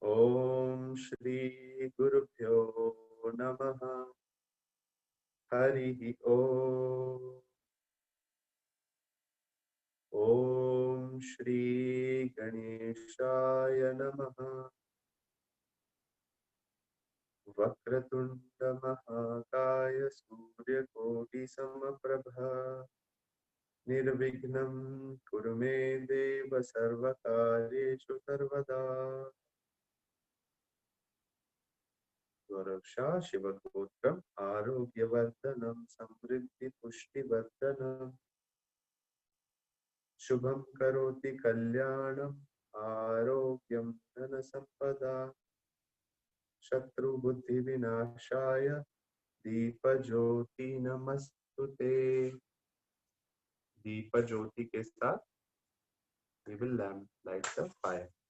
ओम श्री गुरुभ्यो नमः। हरि ओम। ओम श्री गणेशाय नमः। वक्रतुंड महाकाय सूर्यकोटि समप्रभा निर्विघ्नं कुरु मे देव सर्वकार्येषु सर्वदा। स्वरक्षा शिवगोत्रम् आरोग्यवर्धनं समृद्धिपुष्टिवर्धनं शुभं करोति कल्याणम् आरोग्यं धनसम्पदा शत्रुबुद्धिविनाशाय दीपज्योति नमस्तुते। दीप ज्योति के साथ we will light the fire.